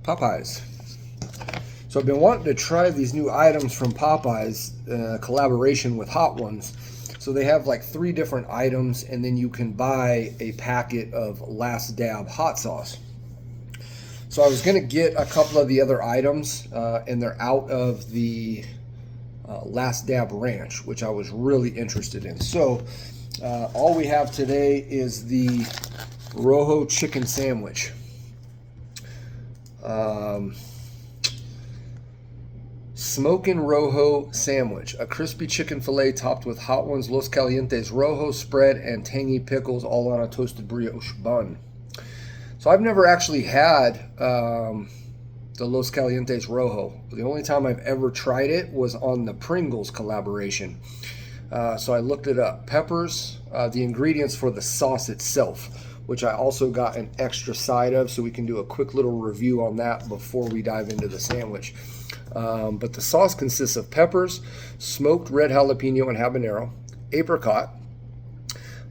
Popeyes. So I've been wanting to try these new items from Popeyes, collaboration with Hot Ones. So they have like 3 different items, and then you can buy a packet of Last Dab hot sauce. So I was going to get a couple of the other items, and they're out of the Last Dab Ranch, which I was really interested in. So all we have today is the Rojo chicken sandwich. Smokin Rojo sandwich, a crispy chicken fillet topped with Hot Ones Los Calientes Rojo spread and tangy pickles, all on a toasted brioche bun. So I've never actually had the Los Calientes Rojo. The only time I've ever tried it was on the Pringles collaboration. So I looked it up. Peppers, the ingredients for the sauce itself, which I also got an extra side of, so we can do a quick little review on that before we dive into the sandwich. But the sauce consists of peppers, smoked red jalapeno and habanero, apricot,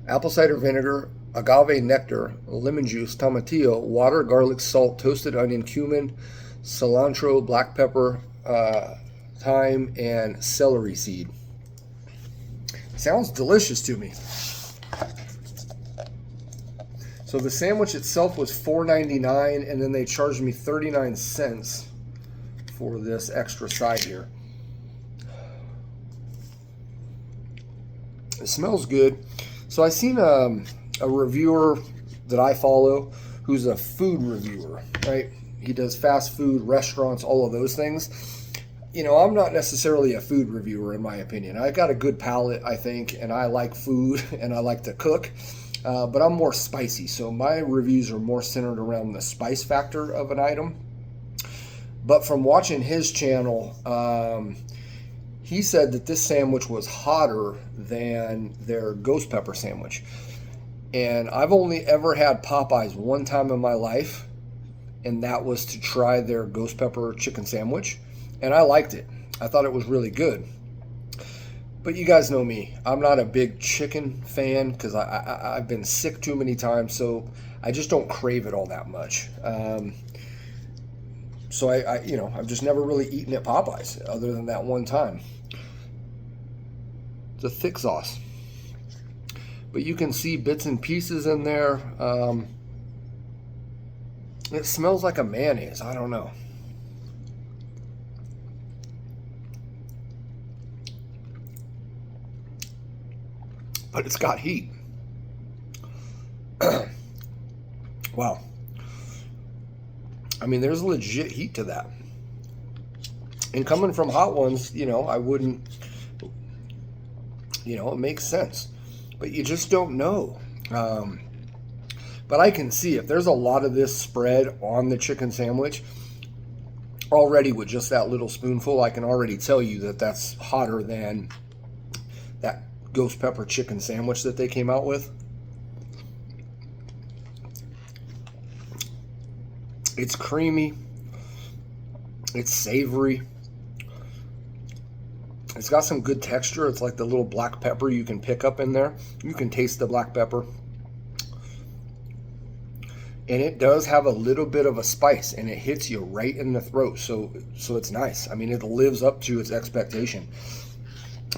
apple cider vinegar, agave nectar, lemon juice, tomatillo, water, garlic, salt, toasted onion, cumin, cilantro, black pepper, thyme, and celery seed. Sounds delicious to me. So the sandwich itself was $4.99, and then they charged me 39 cents for this extra side here. It smells good. So I seen a reviewer that I follow who's a food reviewer, right? He does fast food, restaurants, all of those things. You know, I'm not necessarily a food reviewer in my opinion. I got a good palate, I think, and I like food and I like to cook, but I'm more spicy. So my reviews are more centered around the spice factor of an item. But from watching his channel, he said that this sandwich was hotter than their ghost pepper sandwich. And I've only ever had Popeyes one time in my life, and that was to try their ghost pepper chicken sandwich. And I liked it. I thought it was really good. But you guys know me. I'm not a big chicken fan because I've been sick too many times, so I just don't crave it all that much. So I've just never really eaten at Popeyes other than that one time. It's a thick sauce, but you can see bits and pieces in there. It smells like a mayonnaise. I don't know. But it's got heat. Wow. I mean, there's legit heat to that. And coming from Hot Ones, I wouldn't, it makes sense. But you just don't know. But I can see if there's a lot of this spread on the chicken sandwich, already with just that little spoonful, I can already tell you that that's hotter than that ghost pepper chicken sandwich that they came out with. It's creamy. It's savory. It's got some good texture. It's like the little black pepper you can pick up in there. You can taste the black pepper. And it does have a little bit of a spice, and it hits you right in the throat. So it's nice. I mean, it lives up to its expectation.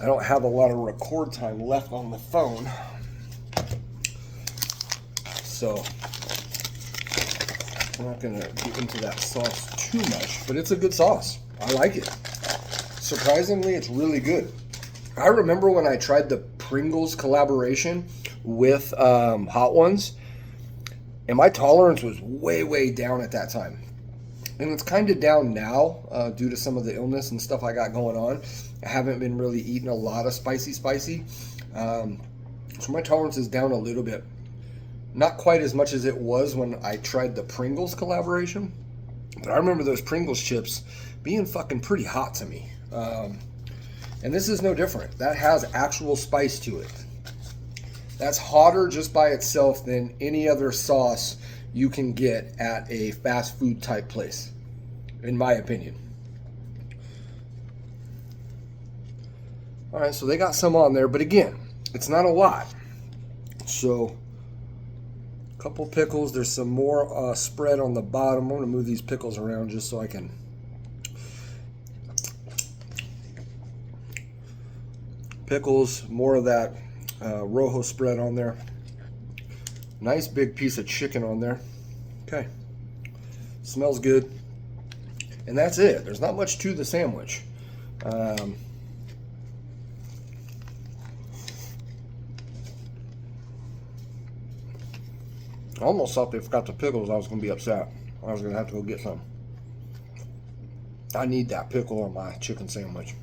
I don't have a lot of record time left on the phone. So I'm not going to get into that sauce too much, but it's a good sauce. I like it. Surprisingly, it's really good. I remember when I tried the Pringles collaboration with Hot Ones, and my tolerance was way, way down at that time. And it's kind of down now due to some of the illness and stuff I got going on. I haven't been really eating a lot of spicy. So my tolerance is down a little bit. Not quite as much as it was when I tried the Pringles collaboration. But I remember those Pringles chips being fucking pretty hot to me. And this is no different. That has actual spice to it. That's hotter just by itself than any other sauce you can get at a fast food type place, in my opinion. All right, so they got some on there, but again, it's not a lot. So Couple pickles. There's some more spread on the bottom. I'm going to move these pickles around just so I can. Pickles, more of that Rojo spread on there. Nice big piece of chicken on there. Okay. Smells good. And that's it. There's not much to the sandwich. I almost thought they forgot the pickles. I was going to be upset. I was going to have to go get some. I need that pickle on my chicken sandwich.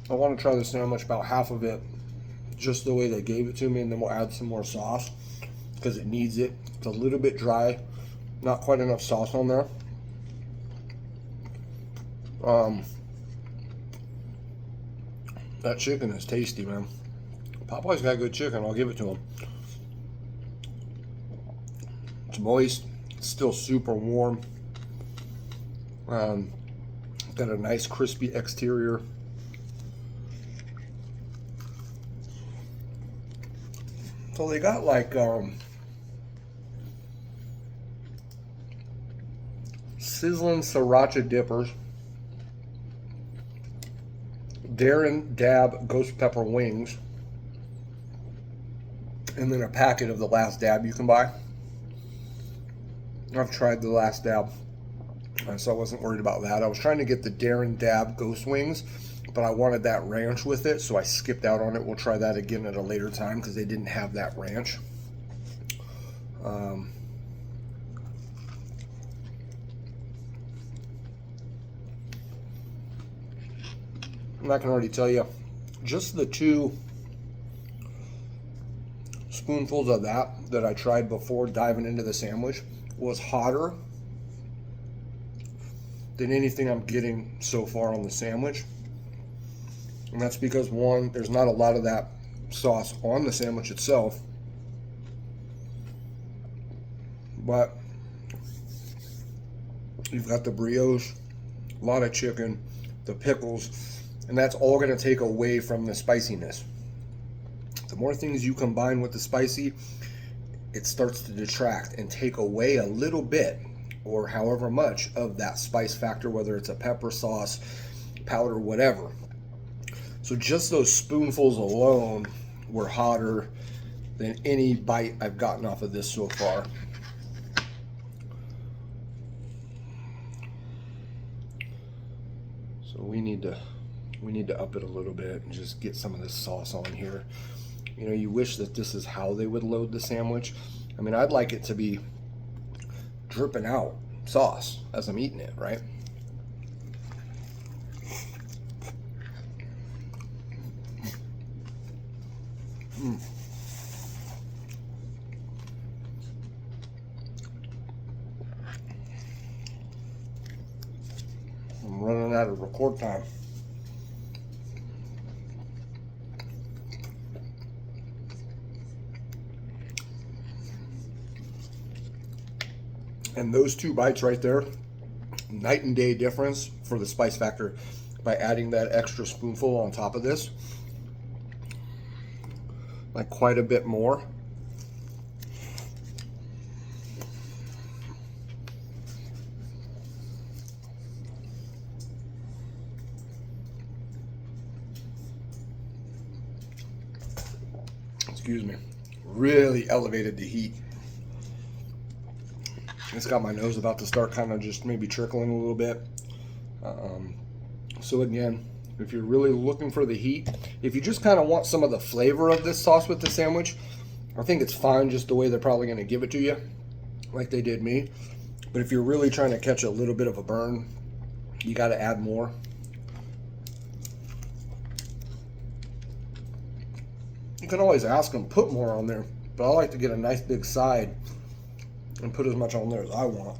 I want to try the sandwich, about half of it, just the way they gave it to me, and then we'll add some more sauce because it needs it. It's a little bit dry, not quite enough sauce on there. That chicken is tasty, man. Popeyes got good chicken. I'll give it to them. It's moist. It's still super warm. Got a nice crispy exterior. So they got like sizzling sriracha dippers, Darren Dab ghost pepper wings, and then a packet of the last dab you can buy. I've tried the last dab, so I wasn't worried about that. I was trying to get the Darren Dab ghost wings, but I wanted that ranch with it, so I skipped out on it. We'll try that again at a later time because they didn't have that ranch. And I can already tell you, just the 2 spoonfuls of that I tried before diving into the sandwich was hotter than anything I'm getting so far on the sandwich. And that's because, one, there's not a lot of that sauce on the sandwich itself, but you've got the brioche, a lot of chicken, the pickles, and that's all going to take away from the spiciness. The more things you combine with the spicy, it starts to detract and take away a little bit, or however much, of that spice factor, whether it's a pepper sauce, powder, whatever. So just those spoonfuls alone were hotter than any bite I've gotten off of this so far. So we need to up it a little bit and just get some of this sauce on here. You know, you wish that this is how they would load the sandwich. I mean, I'd like it to be dripping out sauce as I'm eating it, right? I'm running out of record time. And those 2 bites right there, night and day difference for the spice factor by adding that extra spoonful on top of this. Like quite a bit more. Excuse me. Really elevated the heat. It's got my nose about to start kind of just maybe trickling a little bit. So again, if you're really looking for the heat, if you just kind of want some of the flavor of this sauce with the sandwich, I think it's fine just the way they're probably going to give it to you, like they did me. But if you're really trying to catch a little bit of a burn, you got to add more. You can always ask them, put more on there, but I like to get a nice big side and put as much on there as I want.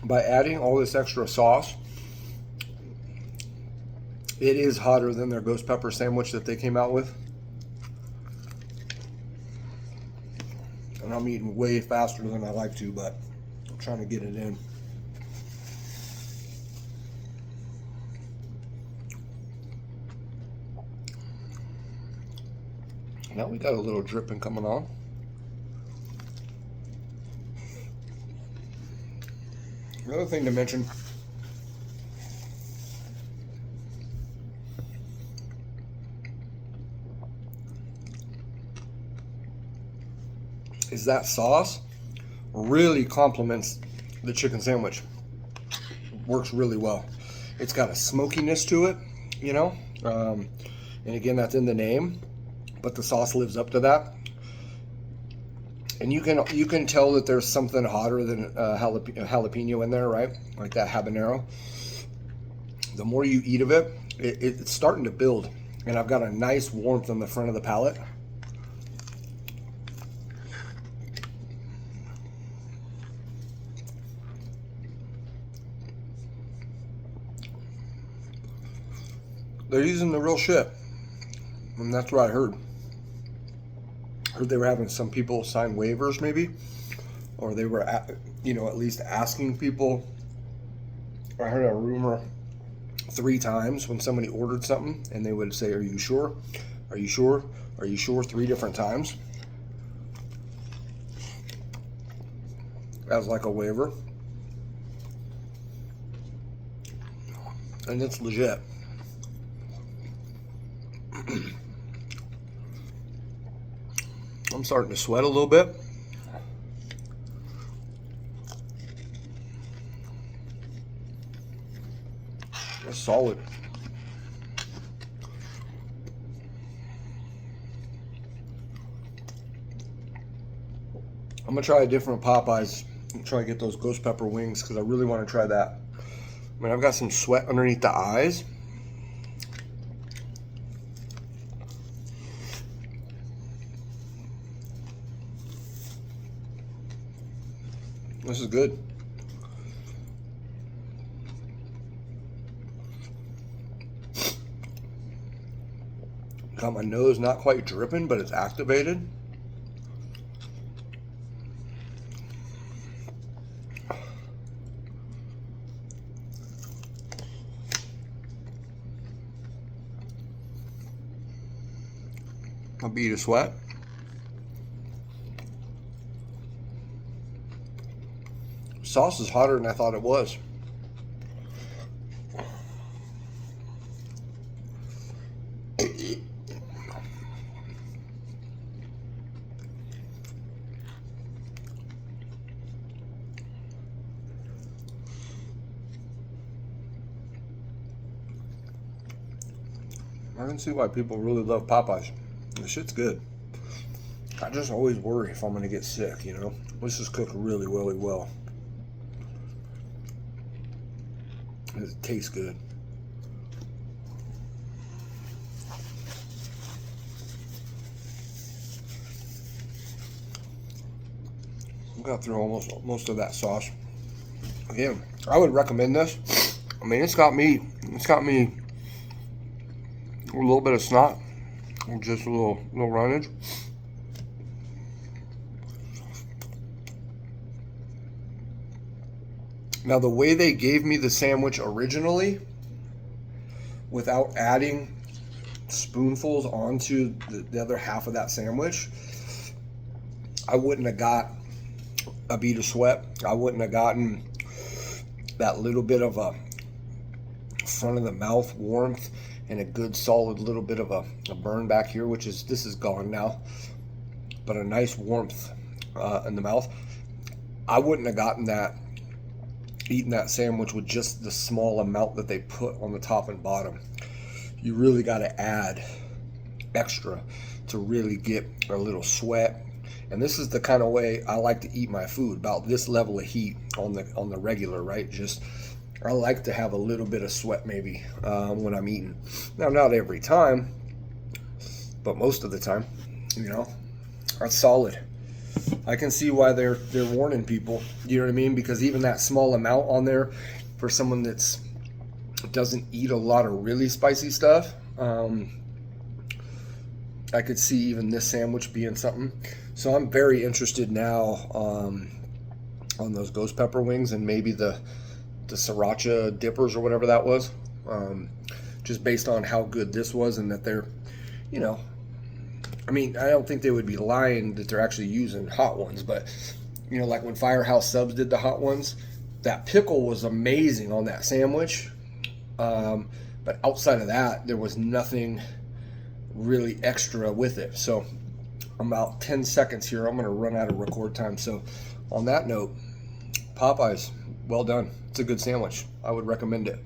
By adding all this extra sauce, It is hotter than their ghost pepper sandwich that they came out with. And I'm eating way faster than I like to, but I'm trying to get it in. Now we got a little dripping coming on. Another thing to mention, is that sauce really complements the chicken sandwich. Works really well. It's got a smokiness to it, you know, and again, that's in the name, but the sauce lives up to that. And you can tell that there's something hotter than jalapeno in there, right? Like that habanero. The more you eat of it, it's starting to build. And I've got a nice warmth on the front of the palate. They're using the real shit. And that's what I heard. Heard they were having some people sign waivers, maybe, or they were, at least asking people. I heard a rumor 3 times when somebody ordered something, and they would say, "Are you sure? Are you sure? Are you sure?" 3 different times, as like a waiver, and it's legit. I'm starting to sweat a little bit. It's solid. I'm gonna try a different Popeyes and try to get those ghost pepper wings because I really want to try that. I mean, I've got some sweat underneath the eyes. This is good. Got my nose not quite dripping, but it's activated. A bead of sweat. Sauce is hotter than I thought it was. I can see why people really love Popeyes. The shit's good. I just always worry if I'm gonna get sick, you know. This is cooked really, really well. It tastes good. I got through almost most of that sauce. Again, I would recommend this. I mean, it's got me a little bit of snot, just a little runnage. Now, the way they gave me the sandwich originally, without adding spoonfuls onto the other half of that sandwich, I wouldn't have got a bead of sweat. I wouldn't have gotten that little bit of a front of the mouth warmth and a good solid little bit of a burn back here, this is gone now, but a nice warmth in the mouth. I wouldn't have gotten that eating that sandwich with just the small amount that they put on the top and bottom. You really got to add extra to really get a little sweat. And this is the kind of way I like to eat my food, about this level of heat on the regular, right? Just, I like to have a little bit of sweat maybe when I'm eating. Now, not every time, but most of the time, you know, that's solid. I can see why they're warning people, you know what I mean? Because even that small amount on there for someone that's, It doesn't eat a lot of really spicy stuff. I could see even this sandwich being something. So I'm very interested now on those ghost pepper wings and maybe the sriracha dippers or whatever that was. Just based on how good this was and that they're, you know, I mean, I don't think they would be lying that they're actually using hot ones, but, you know, like when Firehouse Subs did the hot ones, that pickle was amazing on that sandwich. But outside of that, there was nothing really extra with it. So about 10 seconds here, I'm going to run out of record time. So on that note, Popeyes, well done. It's a good sandwich. I would recommend it.